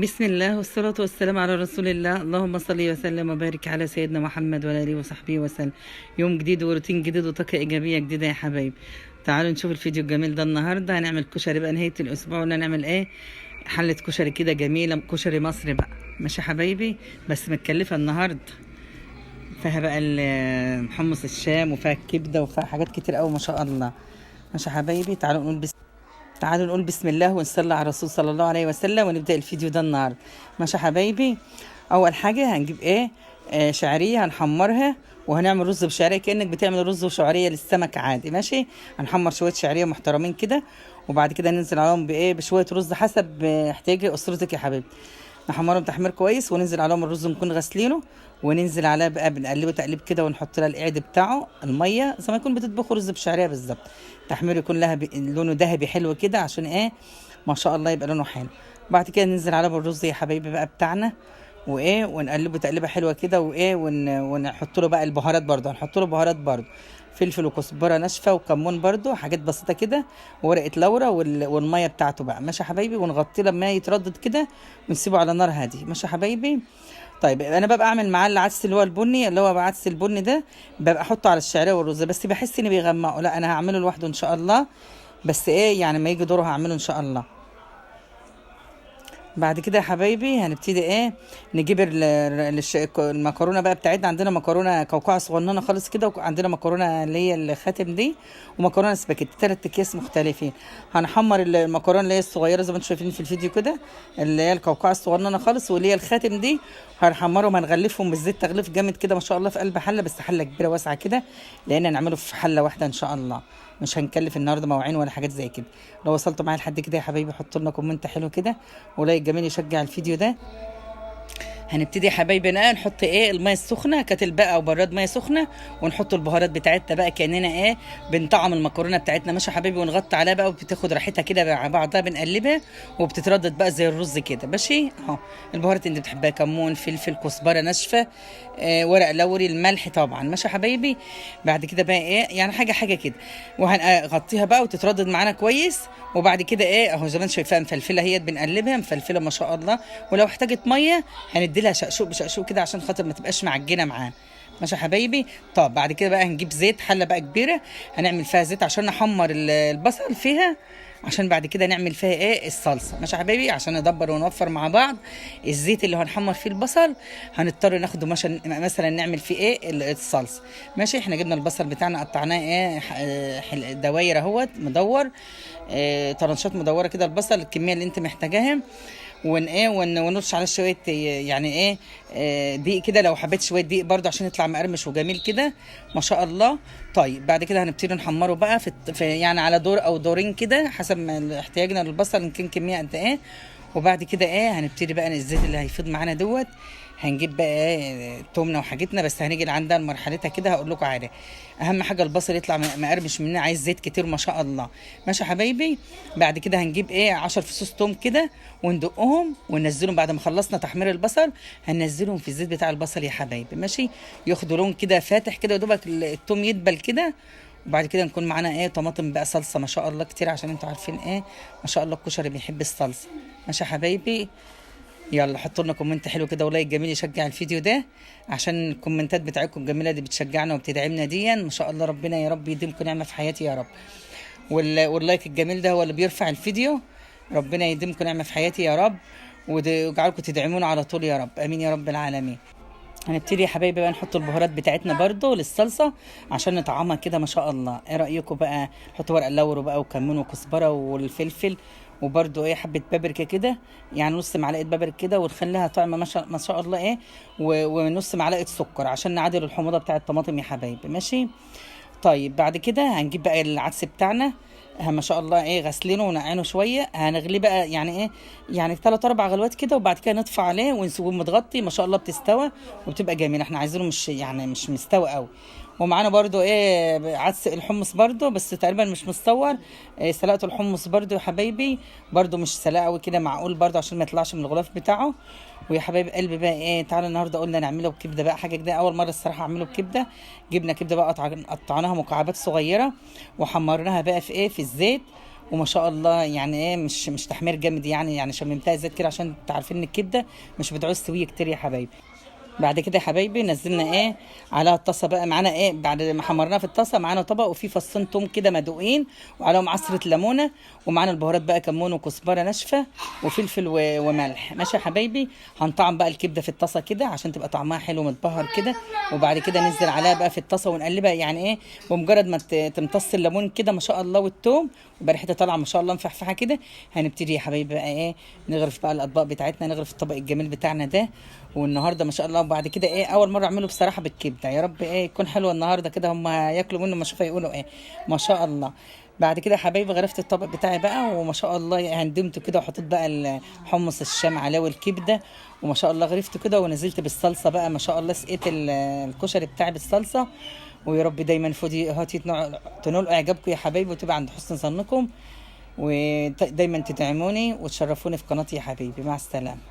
بسم الله والصلاة والسلام على رسول الله. اللهم صل وسلم وبارك على سيدنا محمد وعلى آله وصحبه وسلم. يوم جديد وروتين جديد وطاقة إيجابية جديدة يا حبايبي. تعالوا نشوف الفيديو الجميل ده. النهاردة هنعمل كشري بقى نهاية الأسبوع، ولا نعمل إيه؟ حلة كشري كده جميلة، كشري مصري بقى، ماشي يا حبايبي، بس متكلفة النهاردة. فيها بقى حمص الشام، وفيها الكبدة، وفيها حاجات كتير قوي ما شاء الله. ماشي يا حبايبي، تعالوا نقول بسم الله ونصلي على الرسول صلى الله عليه وسلم، ونبدأ الفيديو ده النهارده. ماشي يا حبايبي، اول حاجه هنجيب ايه؟ شعريه هنحمرها، وهنعمل رز بشعريه كأنك بتعمل رز وشعريه للسمك عادي. ماشي، هنحمر شويه شعريه محترمين كده، وبعد كده ننزل عليهم بشويه رز حسب احتياج اسرتك يا حبيبي. نحمرهم تحمير كويس، وننزل عليهم الرز نكون غاسلينه، وننزل عليه بقى بنقلبه تقليب كده، ونحط لها القعد بتاعه الميه زي ما يكون بتطبخوا رز بشعريه بالظبط. تحمير يكون لها لونه ذهبي حلو كده، عشان ايه؟ ما شاء الله يبقى لونه حلو. بعد كده ننزل عليه بالرز يا حبايبي بقى بتاعنا، ونقلبه تقليبه حلوه كده، ونحط له بقى البهارات برده. هنحط له بهارات برده، فلفل وكزبره ناشفه وكمون برده، حاجات بسيطه كده، وورقه لورا والميه بتاعته بقى. ماشي يا حبايبي، ونغطيه لما يتردد كده، ونسيبه على نار هاديه. ماشي يا حبايبي. طيب انا ببقى اعمل معاه العدس اللي هو البني، اللي هو عدس البني ده، ببقى احطه على الشعريه والرز، بس بحس اني بيغمقوا. لا، انا هعمله لوحده ان شاء الله، بس ايه يعني ما يجي دوره هعمله ان شاء الله. بعد كده يا حبايبي هنبتدي ايه؟ نجيب المكرونه بقى بتاعتنا. عندنا مكرونه كوكعه صغننه خالص كده، وعندنا مكرونه اللي هي الخاتم دي، ومكرونه سباكيتي، 3 اكياس مختلفين. هنحمر المكرونه اللي هي الصغيره زي ما انتم شايفين في الفيديو كده، اللي هي الكوكعه الصغننه خالص، واللي هي الخاتم دي. هنحمرهم، هنغلفهم بالزيت تغليف جامد كده ما شاء الله، في قلب حله، بس حله كبيره واسعه كده، لان هنعمله في حله واحده ان شاء الله. مش هنكلف النهارده مواعين ولا حاجات زي كده. لو وصلتوا معايا لحد كده يا حبايبي، حطوا لنا كومنت حلو كده، ولايك جميل يشجع الفيديو ده. هنبتدي يا حبايبي بقى نحط ايه؟ الميه السخنه، كاتل بقى او براد ميه سخنه، ونحط البهارات بتاعتنا بقى، كاننا ايه؟ بنطعم المكرونه بتاعتنا. ماشي يا حبايبي، ونغطي عليها بقى، وبتاخد راحتها كده مع بعضها، بنقلبها وبتتردد بقى زي الرز كده. ماشي اهو. البهارات اللي انت بتحبها، كمون، فلفل، كزبره ناشفه، ورق لوري، الملح طبعا. ماشي يا حبايبي. بعد كده بقى ايه؟ يعني حاجه حاجه كده، وهنغطيها بقى وتتردد معانا كويس. وبعد كده ايه؟ اهو زي ما انت شايفاها مفلفله، هي بنقلبها مفلفله ما شاء الله. ولو احتاجت ميه هندي لها شقشوق بشقشوق كده، عشان خاطر ما تبقاش معجنه معانا. ماشي يا حبايبي. طب بعد كده بقى هنجيب زيت، حله بقى كبيره، هنعمل فيها زيت عشان نحمر البصل فيها، عشان بعد كده نعمل فيها ايه؟ الصلصه. ماشي يا حبايبي، عشان ندبر ونوفر مع بعض. الزيت اللي هنحمر فيه البصل هنضطر ناخده مثلا نعمل فيه ايه؟ الصلصه. ماشي. احنا جبنا البصل بتاعنا، قطعناه ايه؟ دواير اهوت مدور، طرنشات مدوره كده البصل، الكميه اللي انت محتاجاها. ونرش عليه شويه يعني ايه؟ دقيق كده، لو حبيت شويه دقيق برده عشان يطلع مقرمش وجميل كده ما شاء الله. طيب بعد كده هنبتدي نحمره بقى في يعني على دور او دورين كده، حسب ما احتياجنا للبصل، ان كان كميه قد ايه. وبعد كده ايه؟ هنبتدي بقى الزيت اللي هيفيض معانا دوت، هنجيب بقى ايه؟ تومنا وحاجتنا، بس هنيجي عندها مرحلتها كده هقول لكم عليها. اهم حاجه البصل يطلع مقرمش مننا، عايز زيت كتير ما شاء الله. ماشي يا حبايبي. بعد كده هنجيب ايه؟ 10 فصوص توم كده، وندقهم وننزلهم بعد ما خلصنا تحمير البصل. هننزلهم في الزيت بتاع البصل يا حبايبي. ماشي. ياخدوا لون كده فاتح كده، ودوبك التوم يدبل كده. وبعد كده نكون معانا ايه؟ طماطم بقى، صلصه ما شاء الله كتير، عشان انتوا عارفين ايه؟ ما شاء الله الكشري بيحب الصلصه. ماشي يا حبايبي. يلا حطوا لنا كومنت حلو كده، ولايك جميل يشجع الفيديو ده، عشان الكومنتات بتاعتكم الجميله دي بتشجعنا وبتدعمنا ديا ما شاء الله. ربنا يا رب يديمكم نعمه في حياتي يا رب. واللايك الجميل ده هو اللي بيرفع الفيديو. ربنا يديمكم نعمه في حياتي يا رب، ويجعلكم تدعمونا على طول يا رب. امين يا رب العالمين. هنبتدي يا حبايبي بقى نحط البهارات بتاعتنا برضو للصلصه، عشان نطعمها كده ما شاء الله. ايه رايكم بقى؟ نحط ورق اللورو بقى، وكمون، وكزبره، والفلفل، وبرده ايه؟ حبه بابريكا كده، يعني نص معلقه بابريكا كده، ونخليها طعم ما شاء الله ايه، ونص معلقه سكر عشان نعادل الحموضه بتاعه الطماطم يا حبايبي. ماشي. طيب بعد كده هنجيب بقى العدس بتاعنا، ما شاء الله ايه، غسلينه ونقعينه شويه، هنغليه بقى يعني ايه؟ يعني 3 4 غلوات كده، وبعد كده نطفي عليه ونسيبه متغطي ما شاء الله، بتستوى وبتبقى جميله. احنا عايزينه مش يعني مش مستوي قوي. ومعانا برضو ايه؟ عدس الحمص برضو، بس تقريبا مش مستور. إيه؟ سلقته الحمص برضو يا حبايبي، برضو مش سلقه قوي كده، معقول برضو عشان ما يطلعش من الغلاف بتاعه. ويا حبايب قلبي بقى ايه؟ تعالوا النهارده قلنا نعمله بكبده بقى، حاجه كده اول مره الصراحه اعمله بكبده. جبنا كبده بقى، قطعناها مكعبات صغيره، وحمرناها بقى في ايه؟ في الزيت، وما شاء الله يعني ايه مش تحمير جامد يعني شممتها زيت كده، عشان انتوا عارفين ان الكبده مش بتعوز سويه كتير يا حبايبي. بعد كده يا حبايبي نزلنا ايه على الطاسه بقى، معانا ايه بعد ما حمرناها في الطاسه، معانا طبق وفيه فصين توم كده مدقوقين، وعليهم عصره ليمونه، ومعانا البهارات بقى كمون وكزبره ناشفه وفلفل وملح. ماشي يا حبايبي. هنطعم بقى الكبده في الطاسه كده عشان تبقى طعمها حلو متبهر كده، وبعد كده ننزل عليها بقى في الطاسه ونقلبها يعني ايه، بمجرد ما تمتص الليمون كده ما شاء الله والثوم، ويبقى ريحتها طالعه ما شاء الله مفحفحه كده. هنبتدي يا حبايبي بقى ايه نغرف بقى الاطباق بتاعتنا، نغرف الطبق الجميل بتاعنا ده. والنهارده ما شاء الله، وبعد كده ايه اول مره اعمله بصراحه بالكبده، يا رب ايه يكون حلو النهارده كده، هم ياكلوا منه ما اشوفها يقولوا ايه ما شاء الله. بعد كده يا حبايبي غرفت الطبق بتاعي بقى، وما شاء الله هندمته كده، وحطيت بقى حمص الشام عليه والكبده، وما شاء الله غرفته كده، ونزلت بالصلصه بقى ما شاء الله، سقيت الكشري بتاعي بالصلصه. ويا رب دايما فودي هاتي تنولوا اعجابكم يا حبايبي، وتبقى عند حسن ظنكم، ودايما تدعموني وتشرفوني في قناتي يا حبيبي. مع السلامه.